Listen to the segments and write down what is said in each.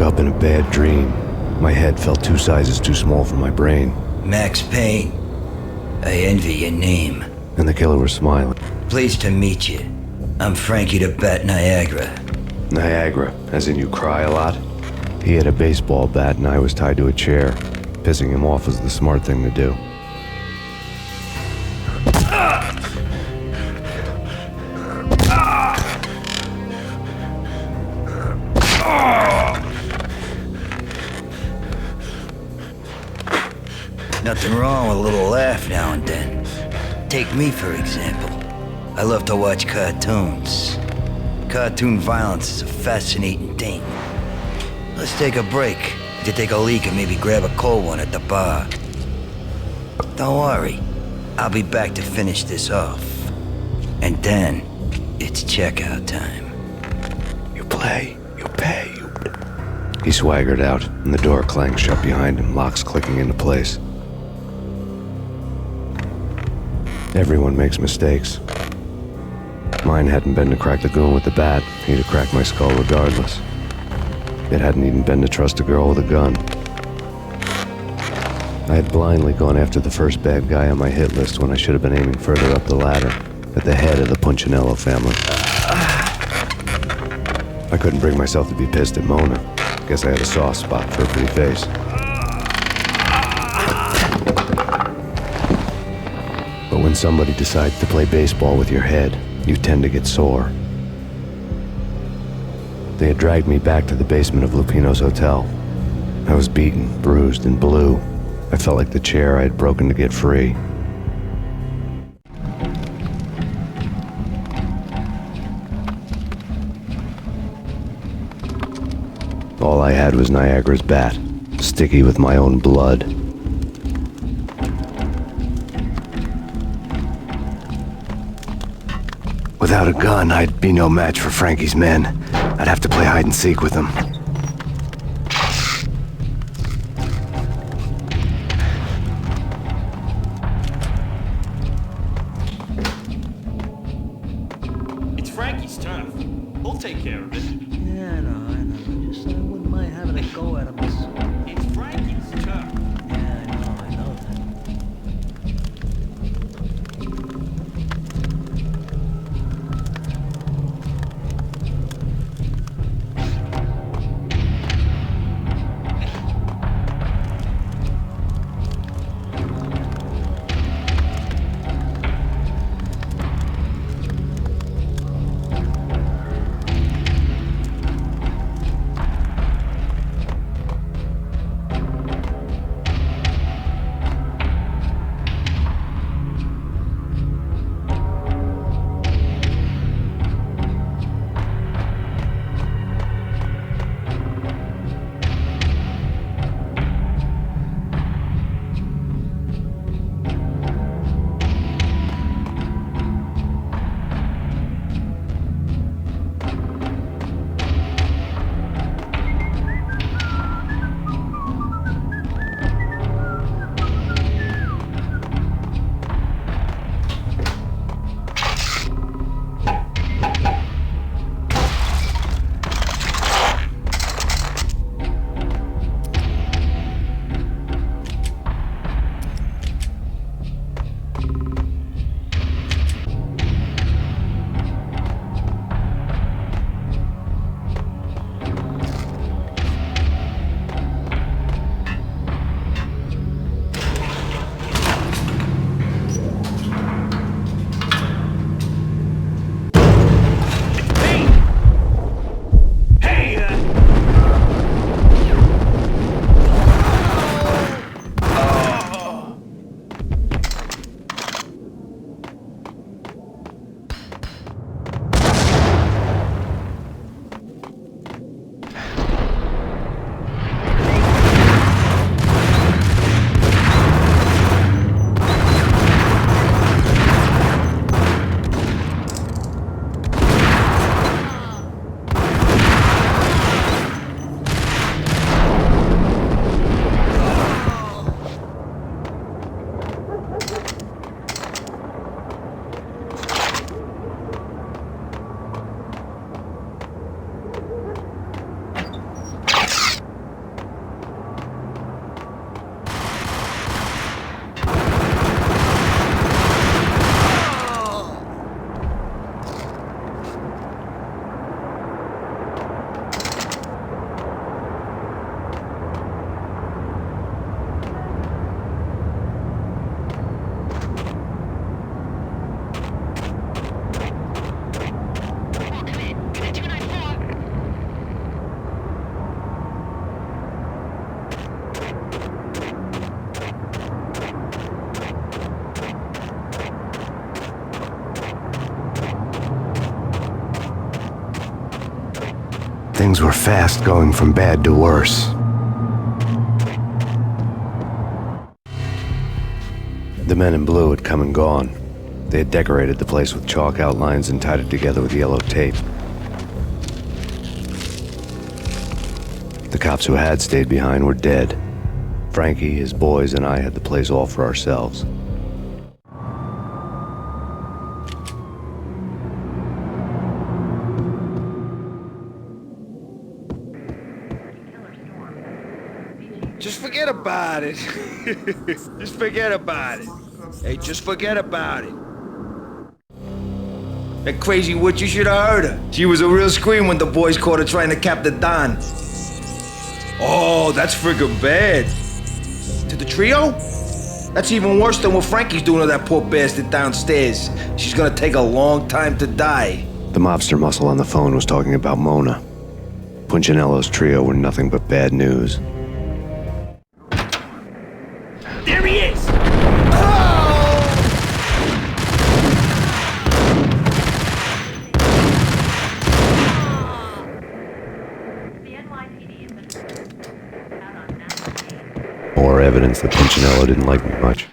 woke up in a bad dream. My head felt 2 sizes too small for my brain. Max Payne. I envy your name. And the killer was smiling. Pleased to meet you. I'm Frankie the Bat Niagara. Niagara, as in you cry a lot? He had a baseball bat and I was tied to a chair. Pissing him off was the smart thing to do. Nothing wrong with a little laugh now and then. Take me, for example. I love to watch cartoons. Cartoon violence is a fascinating thing. Let's take a break. To take a leak and maybe grab a cold one at the bar. Don't worry. I'll be back to finish this off. And then, it's checkout time. You play, you pay, you... He swaggered out, and the door clanged shut behind him, locks clicking into place. Everyone makes mistakes. Mine hadn't been to crack the goon with the bat. He'd have cracked my skull regardless. It hadn't even been to trust a girl with a gun. I had blindly gone after the first bad guy on my hit list when I should have been aiming further up the ladder, at the head of the Punchinello family. I couldn't bring myself to be pissed at Mona. Guess I had a soft spot for a pretty face. But when somebody decides to play baseball with your head, you tend to get sore. They had dragged me back to the basement of Lupino's hotel. I was beaten, bruised, and blue. I felt like the chair I had broken to get free. All I had was Niagara's bat, sticky with my own blood. Without a gun, I'd be no match for Frankie's men. I'd have to play hide and seek with them. It's Frankie's turn. He'll take care of it. Yeah, I know. Just I wouldn't mind having a go at him. It's Frankie's turn. Yeah, I know that. Things were fast going from bad to worse. The men in blue had come and gone. They had decorated the place with chalk outlines and tied it together with yellow tape. The cops who had stayed behind were dead. Frankie, his boys, and I had the place all for ourselves. Just forget about it. Just forget about it. Hey, just forget about it. That crazy witch, you should have heard her. She was a real scream when the boys caught her trying to cap the Don. Oh, that's friggin' bad. To the trio? That's even worse than what Frankie's doing to that poor bastard downstairs. She's gonna take a long time to die. The mobster muscle on the phone was talking about Mona. Punchinello's trio were nothing but bad news. There he is! More evidence that Punchinello didn't like me much.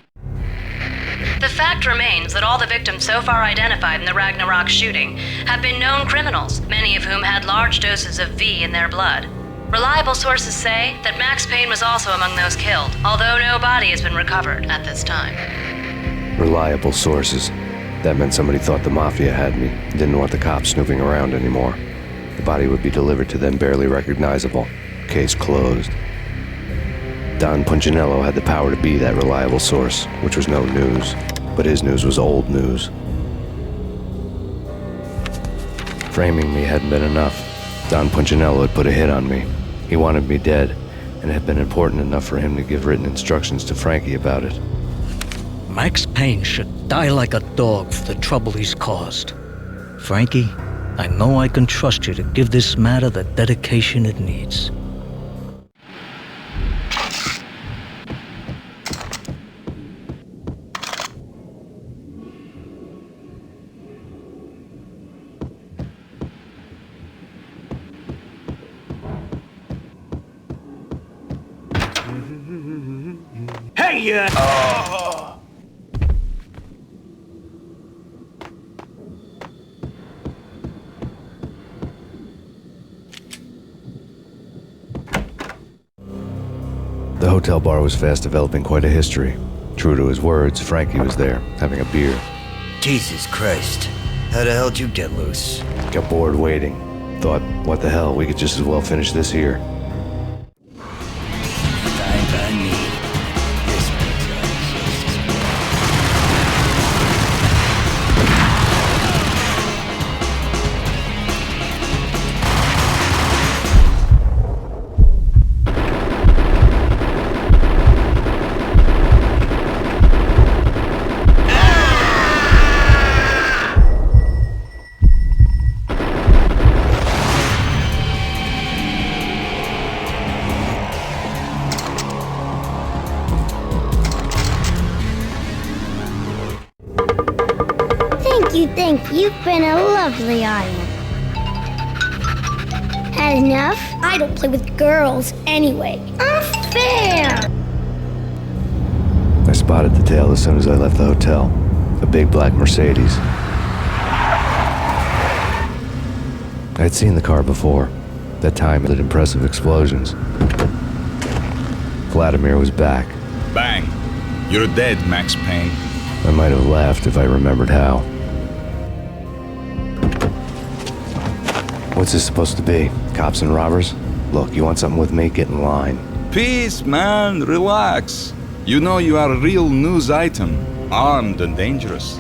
The fact remains that all the victims so far identified in the Ragnarok shooting have been known criminals, many of whom had large doses of V in their blood. Reliable sources say that Max Payne was also among those killed, although no body has been recovered at this time. Reliable sources. That meant somebody thought the Mafia had me, didn't want the cops snooping around anymore. The body would be delivered to them barely recognizable. Case closed. Don Punchinello had the power to be that reliable source, which was no news. But his news was old news. Framing me hadn't been enough. Don Punchinello had put a hit on me. He wanted me dead, and it had been important enough for him to give written instructions to Frankie about it. Max Payne should die like a dog for the trouble he's caused. Frankie, I know I can trust you to give this matter the dedication it needs. Hey, The hotel bar was fast developing quite a history. True to his words, Frankie was there, having a beer. Jesus Christ. How the hell did you get loose? Got bored waiting. Thought, what the hell, we could just as well finish this here. I need this Thank you. You've been a lovely audience. Had enough? I don't play with girls anyway. Unfair! I spotted the tail as soon as I left the hotel. A big black Mercedes. I had seen the car before. That time it had impressive explosions. Vladimir was back. Bang! You're dead, Max Payne. I might have laughed if I remembered how. What's this supposed to be? Cops and robbers? Look, you want something with me? Get in line. Peace, man. Relax. You know you are a real news item, armed and dangerous.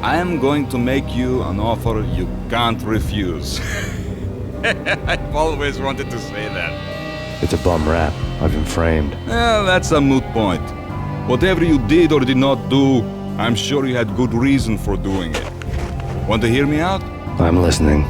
I am going to make you an offer you can't refuse. I've always wanted to say that. It's a bum rap. I've been framed. Well, that's a moot point. Whatever you did or did not do, I'm sure you had good reason for doing it. Want to hear me out? I'm listening.